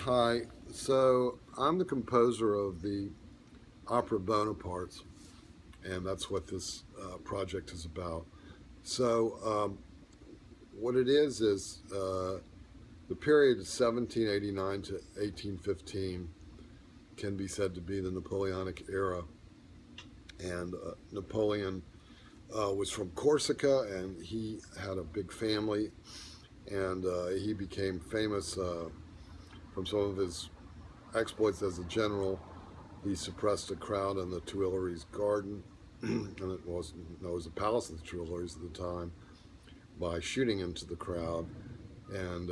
Hi, so I'm the composer of the opera Bonapartes, and that's what this project is about. So, what it is the period 1789 to 1815 can be said to be the Napoleonic era, and Napoleon was from Corsica, and he had a big family, and he became famous from some of his exploits as a general. He suppressed a crowd in the Tuileries Garden, and it was known as the Palace of the Tuileries at the time, by shooting into the crowd. And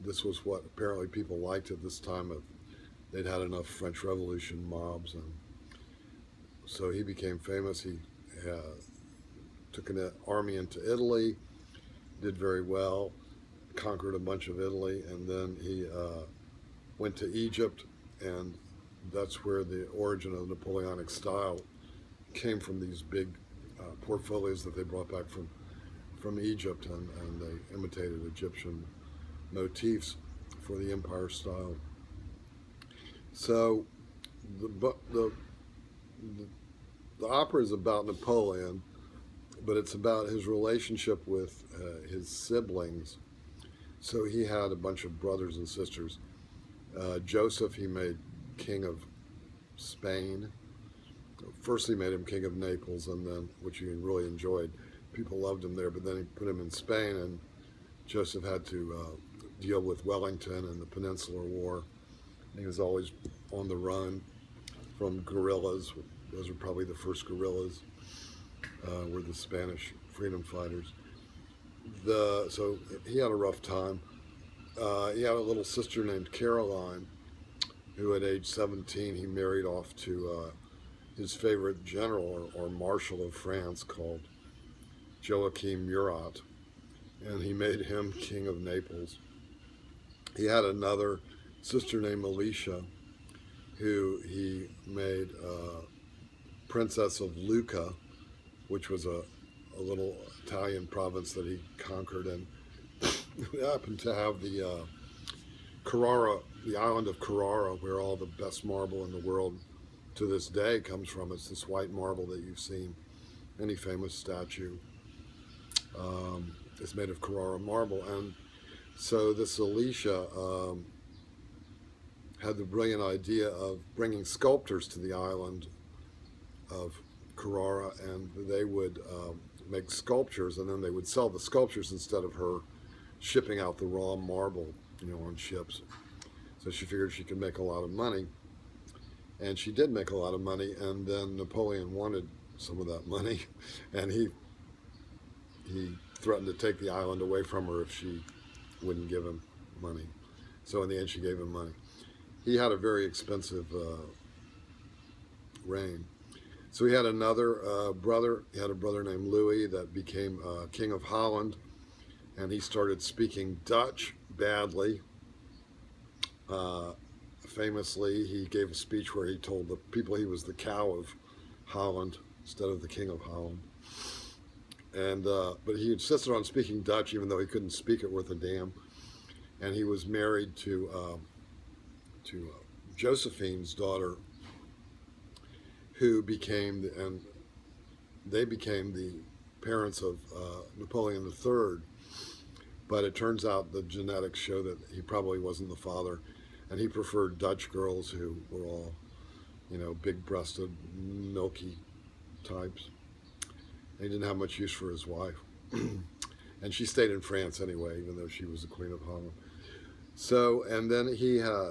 this was what apparently people liked at this time. They'd had enough French Revolution mobs, and so he became famous. He uh, took an army into Italy, did very well, conquered a bunch of Italy, and then he went to Egypt, and that's where the origin of the Napoleonic style came from, these big portfolios that they brought back from Egypt, and they imitated Egyptian motifs for the empire style. So the, the, the, the opera is about Napoleon, but it's about his relationship with his siblings. So he had a bunch of brothers and sisters. Joseph, he made king of Spain. First, he made him king of Naples, and then, which he really enjoyed. People loved him there, but then he put him in Spain, and Joseph had to deal with Wellington and the Peninsular War. He was always on the run from guerrillas. Those were probably the first guerrillas, were the Spanish freedom fighters. So he had a rough time. He had a little sister named Caroline, who at age 17 he married off to his favorite general or marshal of France called Joachim Murat, and he made him king of Naples. He had another sister named Alicia, who he made Princess of Lucca, which was a little Italian province that he conquered, and happened to have the Carrara, the island of Carrara, where all the best marble in the world to this day comes from. It's this white marble that you've seen. Any famous statue is made of Carrara marble. And so this Alicia had the brilliant idea of bringing sculptors to the island of Carrara, and they would make sculptures, and then they would sell the sculptures instead of her shipping out the raw marble, on ships. So she figured she could make a lot of money, and she did make a lot of money. And then Napoleon wanted some of that money, and he threatened to take the island away from her if she wouldn't give him money. So in the end, she gave him money. He had a very expensive reign. So he had another brother. He had a brother named Louis that became King of Holland, and he started speaking Dutch badly. Famously, he gave a speech where he told the people he was the cow of Holland instead of the king of Holland. And but he insisted on speaking Dutch, even though he couldn't speak it worth a damn. And he was married to Josephine's daughter, who became and they became the parents of Napoleon III. But it turns out the genetics show that he probably wasn't the father, and he preferred Dutch girls who were all, big-breasted, milky types. And he didn't have much use for his wife. And she stayed in France anyway, even though she was the Queen of Holland. So, and then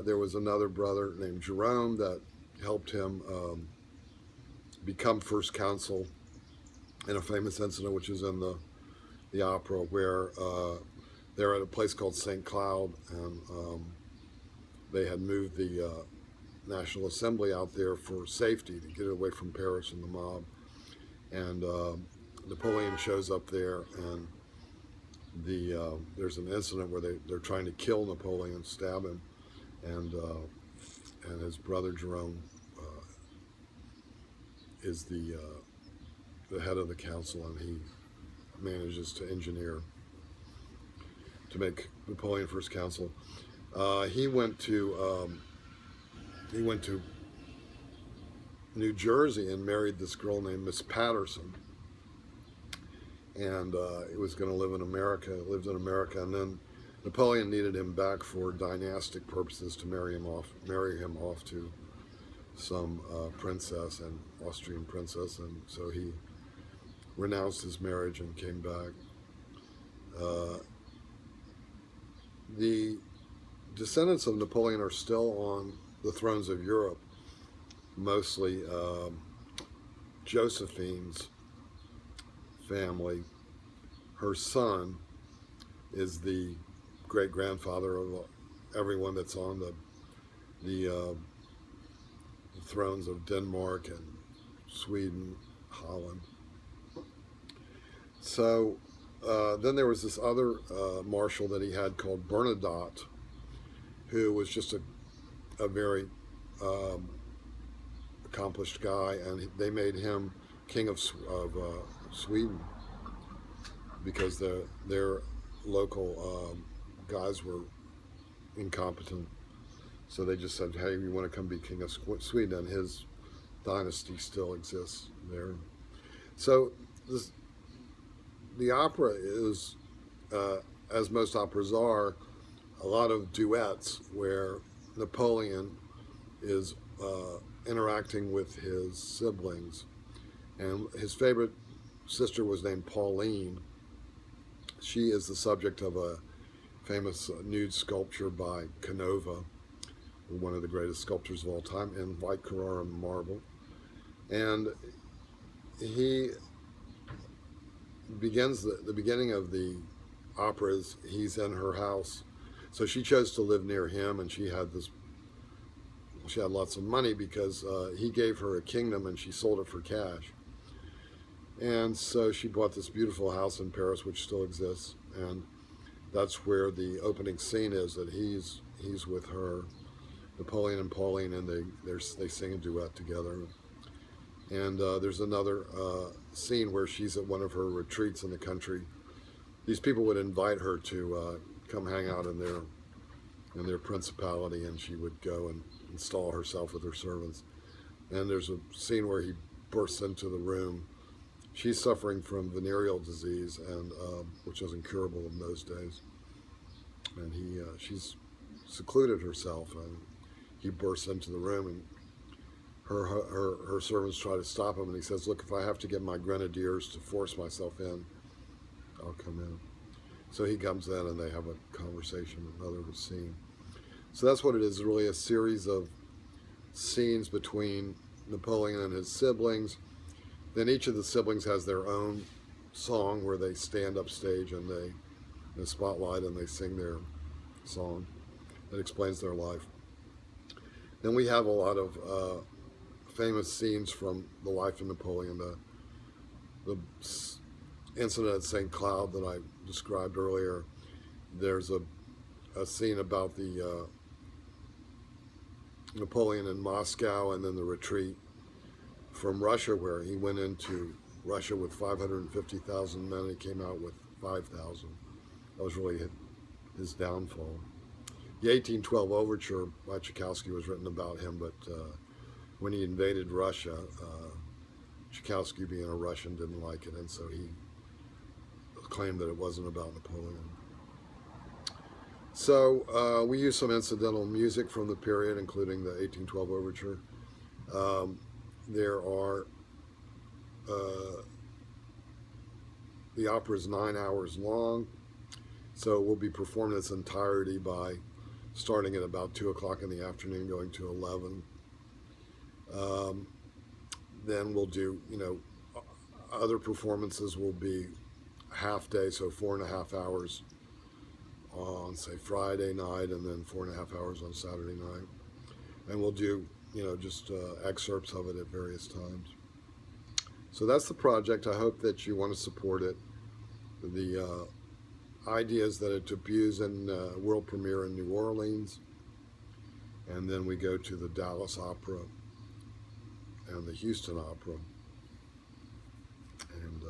there was another brother named Jerome that helped him become first consul in a famous incident, which is in the opera, where they're at a place called St. Cloud, and they had moved the National Assembly out there for safety, to get it away from Paris and the mob. And Napoleon shows up there, and there's an incident where they're trying to kill Napoleon, stab him, and his brother Jerome is the head of the council, and he manages to engineer to make Napoleon first consul. He went to New Jersey and married this girl named Miss Patterson, and he was going to live in America. Lived in America, and then Napoleon needed him back for dynastic purposes to marry him off to some princess, an Austrian princess, and so he renounced his marriage and came back. The descendants of Napoleon are still on the thrones of Europe, mostly Josephine's family. Her son is the great-grandfather of everyone that's on the thrones of Denmark and Sweden, Holland. So then there was this other marshal that he had called Bernadotte, who was just a very accomplished guy, and they made him king of Sweden because their local guys were incompetent. So they just said, hey, you want to come be king of Sweden, and his dynasty still exists there. So the opera is, as most operas are, a lot of duets where Napoleon is interacting with his siblings. And his favorite sister was named Pauline. She is the subject of a famous nude sculpture by Canova, one of the greatest sculptors of all time, in white Carrara marble. And he begins the beginning of the opera is he's in her house. So she chose to live near him, and she had lots of money because he gave her a kingdom and she sold it for cash. And so she bought this beautiful house in Paris, which still exists, and that's where the opening scene is, that he's with her, Napoleon and Pauline, and they sing a duet together. And there's another scene where she's at one of her retreats in the country. These people would invite her to come hang out in their principality, and she would go and install herself with her servants. And there's a scene where he bursts into the room. She's suffering from venereal disease, and which was incurable in those days. And she's secluded herself, and he bursts into the room, and her servants try to stop him, and he says, "Look, if I have to get my grenadiers to force myself in, I'll come in." So he comes in, and they have a conversation, another scene. So that's what it is, really a series of scenes between Napoleon and his siblings. Then each of the siblings has their own song where they stand up stage and in the spotlight, and they sing their song that explains their life. Then we have a lot of famous scenes from the life of Napoleon. The incident at St. Cloud that I described earlier, there's a scene about the Napoleon in Moscow, and then the retreat from Russia, where he went into Russia with 550,000 men, and he came out with 5,000. That was really his downfall. The 1812 Overture by Tchaikovsky was written about him, but when he invaded Russia, Tchaikovsky, being a Russian, didn't like it, and so he claimed that it wasn't about Napoleon. So we use some incidental music from the period, including the 1812 Overture. There are, the opera is 9 hours long, so it will be performed in its entirety by starting at about 2 o'clock in the afternoon, going to 11. Then we'll do, other performances will be half day, so 4.5 hours on, say, Friday night, and then 4.5 hours on Saturday night. And we'll do, just excerpts of it at various times. So that's the project. I hope that you want to support it. The idea is that it debuts in world premiere in New Orleans, and then we go to the Dallas Opera and the Houston Opera, and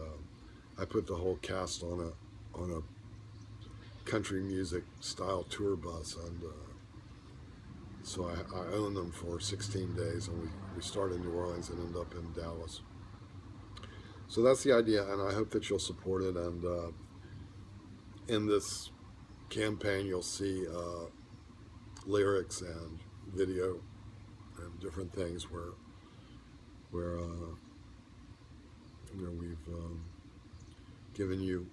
I put the whole cast on a country music style tour bus, and So I own them for 16 days, and we start in New Orleans and end up in Dallas. So that's the idea, and I hope that you'll support it. And in this campaign, you'll see lyrics and video and different things where we've given you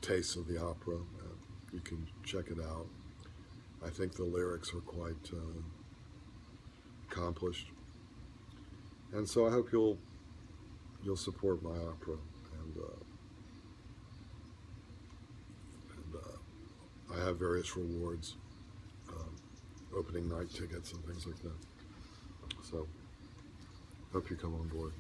tastes of the opera. You can check it out. I think the lyrics are quite accomplished, and so I hope you'll support my opera, and I have various rewards, opening night tickets and things like that. So hope you come on board.